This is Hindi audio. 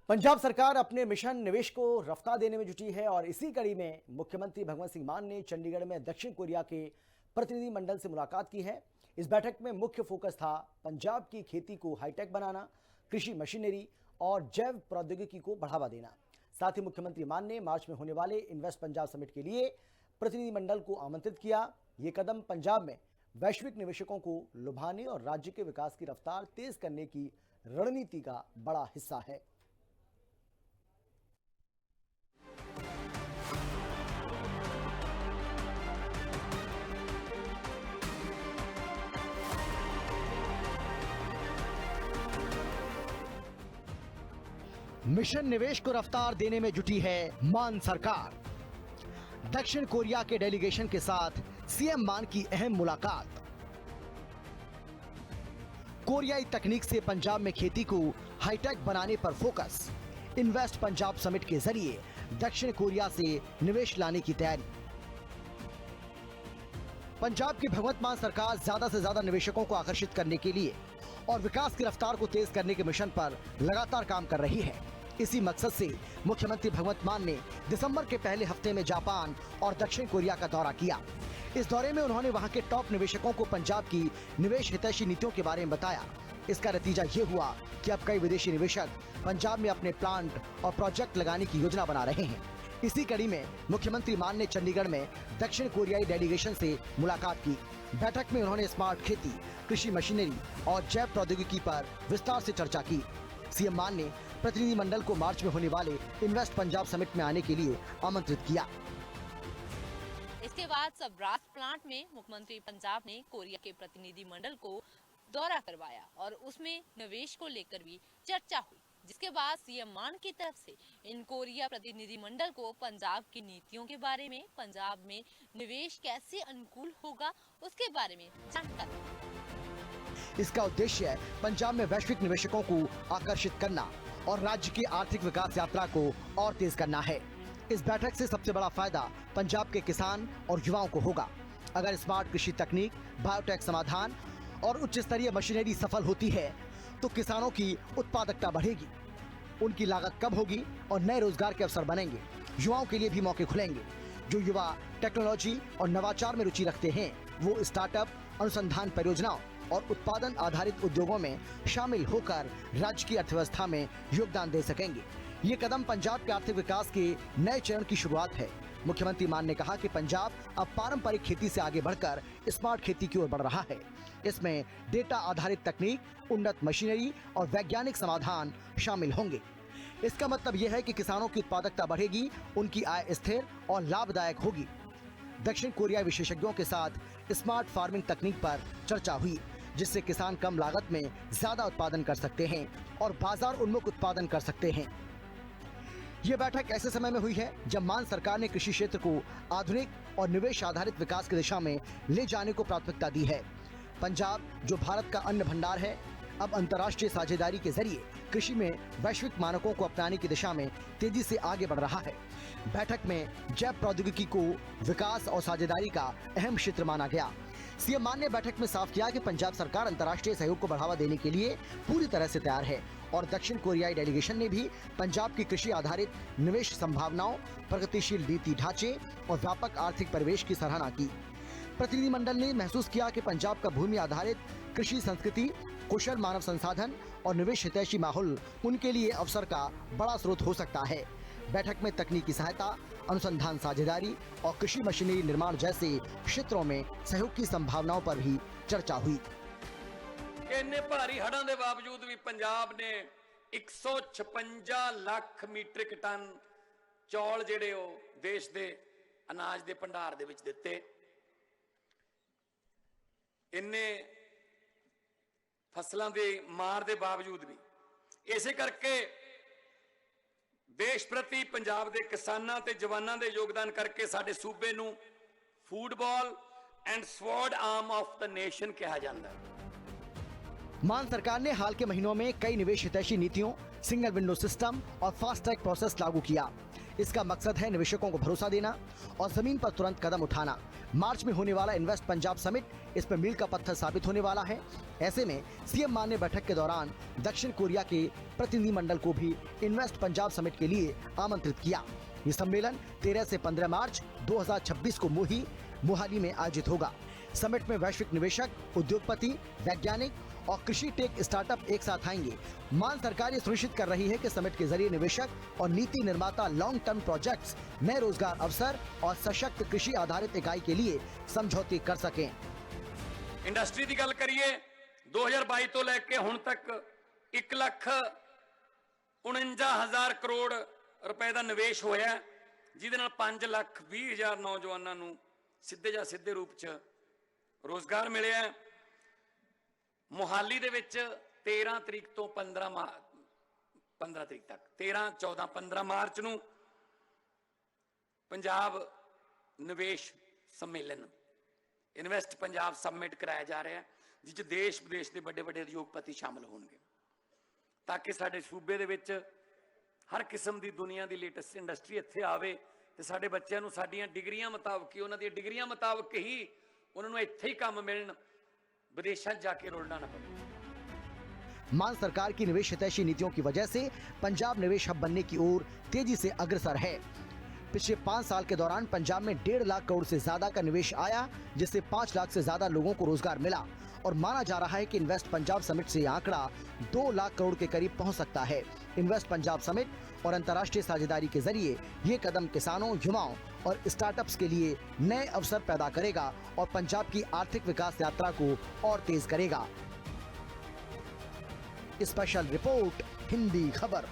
पंजाब सरकार अपने मिशन निवेश को रफ्तार देने में जुटी है और इसी कड़ी में मुख्यमंत्री भगवंत सिंह मान ने चंडीगढ़ में दक्षिण कोरिया के प्रतिनिधिमंडल से मुलाकात की है। इस बैठक में मुख्य फोकस था पंजाब की खेती को हाईटेक बनाना, कृषि मशीनरी और जैव प्रौद्योगिकी को बढ़ावा देना। साथ ही मुख्यमंत्री मान ने मार्च में होने वाले इन्वेस्ट पंजाब समिट के लिए प्रतिनिधिमंडल को आमंत्रित किया। ये कदम पंजाब में वैश्विक निवेशकों को लुभाने और राज्य के विकास की रफ्तार तेज करने की रणनीति का बड़ा हिस्सा है। मिशन निवेश को रफ्तार देने में जुटी है मान सरकार। दक्षिण कोरिया के डेलीगेशन के साथ सीएम मान की अहम मुलाकात। कोरियाई तकनीक से पंजाब में खेती को हाईटेक बनाने पर फोकस। इन्वेस्ट पंजाब समिट के जरिए दक्षिण कोरिया से निवेश लाने की तैयारी। पंजाब की भगवंत मान सरकार ज्यादा से ज्यादा निवेशकों को आकर्षित करने के लिए और विकास की रफ्तार को तेज करने के मिशन पर लगातार काम कर रही है। इसी मकसद से मुख्यमंत्री भगवंत मान ने दिसंबर के पहले हफ्ते में जापान और दक्षिण कोरिया का दौरा किया। इस दौरे में उन्होंने वहां के टॉप निवेशकों को पंजाब की निवेश हितैषी नीतियों के बारे में बताया। इसका नतीजा ये हुआ कि अब कई विदेशी निवेशक पंजाब में अपने प्लांट और प्रोजेक्ट लगाने की योजना बना रहे हैं। इसी कड़ी में मुख्यमंत्री मान ने चंडीगढ़ में दक्षिण कोरियाई डेलीगेशन से मुलाकात की। बैठक में उन्होंने स्मार्ट खेती, कृषि मशीनरी और जैव प्रौद्योगिकी पर विस्तार से चर्चा की। सीएम मान ने प्रतिनिधिमंडल को मार्च में होने वाले इन्वेस्ट पंजाब समिट में आने के लिए आमंत्रित किया। इसके बाद सबराज प्लांट में मुख्यमंत्री पंजाब ने कोरिया के प्रतिनिधिमंडल को दौरा करवाया और उसमें निवेश को लेकर भी चर्चा हुई, जिसके बाद सीएम मान की तरफ से इन कोरिया प्रतिनिधिमंडल को पंजाब की नीतियों के बारे में, पंजाब में निवेश कैसे अनुकूल होगा उसके बारे में जानकारी। इसका उद्देश्य है पंजाब में वैश्विक निवेशकों को आकर्षित करना और राज्य की आर्थिक विकास यात्रा को और तेज करना है। इस बैठक से सबसे बड़ा फायदा पंजाब के किसान और युवाओं को होगा। अगर स्मार्ट कृषि तकनीक, बायोटेक समाधान और उच्च स्तरीय मशीनरी सफल होती है तो किसानों की उत्पादकता बढ़ेगी, उनकी लागत कम होगी और नए रोजगार के अवसर बनेंगे। युवाओं के लिए भी मौके खुलेंगे। जो युवा टेक्नोलॉजी और नवाचार में रुचि रखते हैं वो स्टार्टअप, अनुसंधान परियोजनाओं और उत्पादन आधारित उद्योगों में शामिल होकर राज्य की अर्थव्यवस्था में योगदान दे सकेंगे। ये कदम पंजाब के आर्थिक विकास के नए चरण की शुरुआत है। मुख्यमंत्री मान ने कहा कि पंजाब अब पारंपरिक खेती से आगे बढ़कर स्मार्ट खेती की ओर बढ़ रहा है। इसमें डेटा आधारित तकनीक, उन्नत मशीनरी और वैज्ञानिक समाधान शामिल होंगे। इसका मतलब यह है कि किसानों की उत्पादकता बढ़ेगी, उनकी आय स्थिर और लाभदायक होगी। दक्षिण कोरिया विशेषज्ञों के साथ स्मार्ट फार्मिंग तकनीक पर चर्चा हुई, जिससे किसान कम लागत में ज्यादा उत्पादन कर सकते हैं और बाजार उन्मुख उत्पादन कर सकते हैं। ये बैठक ऐसे समय में हुई है जब मान सरकार ने कृषि क्षेत्र को आधुनिक और निवेश आधारित विकास की दिशा में ले जाने को प्राथमिकता दी है। पंजाब, जो भारत का अन्न भंडार है, अब अंतर्राष्ट्रीय साझेदारी के जरिए कृषि में वैश्विक मानकों को अपनाने की दिशा में तेजी से आगे बढ़ रहा है। बैठक में जैव प्रौद्योगिकी को विकास और साझेदारी का अहम क्षेत्र माना गया। सीएम मान ने बैठक में साफ किया कि पंजाब सरकार अंतर्राष्ट्रीय सहयोग को बढ़ावा देने के लिए पूरी तरह से तैयार है और दक्षिण कोरियाई डेलीगेशन ने भी पंजाब की कृषि आधारित निवेश संभावनाओं, प्रगतिशील नीति ढांचे और व्यापक आर्थिक परिवेश की सराहना की। प्रतिनिधिमंडल ने महसूस किया कि पंजाब का भूमि आधारित कृषि संस्कृति, कुशल मानव संसाधन और निवेश हितैषी माहौल उनके लिए अवसर का बड़ा स्रोत हो सकता है। बैठक में तकनीकी सहायता, अनुसंधान साझेदारी और कृषि मशीनरी निर्माण जैसे क्षेत्रों में सहयोग की संभावनाओं पर भी चर्चा हुई। इन्ने भारी हड़ां दे बावजूद भी पंजाब ने 156 लाख मीट्रिक टन चौल जिहड़े ओ देश दे अनाज दे भंडार दे विच दित्ते। इन्ने फसलों के मार के बावजूद भी इसे करके देश प्रति पंजाब के किसानों ते जवानों के योगदान करके साडे सूबे नूं football and sword arm of the nation कहा जाता है। मान सरकार ने हाल के महीनों में कई निवेश हितैषी नीतियों, सिंगल विंडो सिस्टम और फास्ट ट्रैक प्रोसेस लागू किया। इसका मकसद है निवेशकों को भरोसा देना और जमीन पर तुरंत कदम उठाना। मार्च में होने वाला इन्वेस्ट पंजाब समिट इसमें मील का पत्थर साबित होने वाला है। ऐसे में सीएम मान ने बैठक के दौरान दक्षिण कोरिया के प्रतिनिधिमंडल को भी इन्वेस्ट पंजाब समिट के लिए आमंत्रित किया। ये सम्मेलन 13 से 15 मार्च 2026 को मोहाली में आयोजित होगा। समिट में वैश्विक निवेशक, उद्योगपति, वैज्ञानिक और कृषि टेक स्टार्टअप एक साथ आएंगे। मान सरकार ये सुनिश्चित कर रही है कि समिट के जरिए निवेशक और नीति निर्माता लॉन्ग टर्म प्रोजेक्ट्स, नए रोजगार अवसर और सशक्त कृषि आधारित इकाई के लिए समझौते कर सकें। इंडस्ट्री की गल करिए 2022 तो लैके हुण तक 1,49,000 करोड़ रुपए का निवेश होया, जिहदे नाल 5,20,000 नौजवानों नूं सीधे जां सीधे रूप च रोजगार मिलिया। मोहाली दे विच 13 तरीक तो 15 तरीक तक 13, 14, 15 मार्च नूं पंजाब निवेश सम्मेलन इन्वेस्ट पंजाब समिट कराया जा रहा है, जिस देश विदेश के बड़े बड़े उद्योगपति शामिल होंगे, ताकि साडे सूबे दे विच हर किस्म की दुनिया की लेटेस्ट इंडस्ट्री इत्थे आवे ते साडे बच्चों नूं साडीआं डिग्रियां मुताबक ही, उन्हां दी डिग्रियां मुताबक ही उन्हां नूं इत्थे ही काम मिलण, विदेशों जाके रुलना ना पड़े। मान सरकार की निवेश हितैषी नीतियों की वजह से पंजाब निवेश हब बनने की ओर तेजी से अग्रसर है। पिछले 5 साल के दौरान पंजाब में 1.5 लाख करोड़ से ज्यादा का निवेश आया, जिससे 5 लाख से ज्यादा लोगों को रोजगार मिला और माना जा रहा है कि इन्वेस्ट पंजाब समिट से यह आंकड़ा 2 लाख करोड़ के करीब पहुंच सकता है। इन्वेस्ट पंजाब समिट और अंतर्राष्ट्रीय साझेदारी के जरिए ये कदम किसानों, युवाओं और स्टार्टअप्स के लिए नए अवसर पैदा करेगा और पंजाब की आर्थिक विकास यात्रा को और तेज करेगा। स्पेशल रिपोर्ट, हिंदी खबर।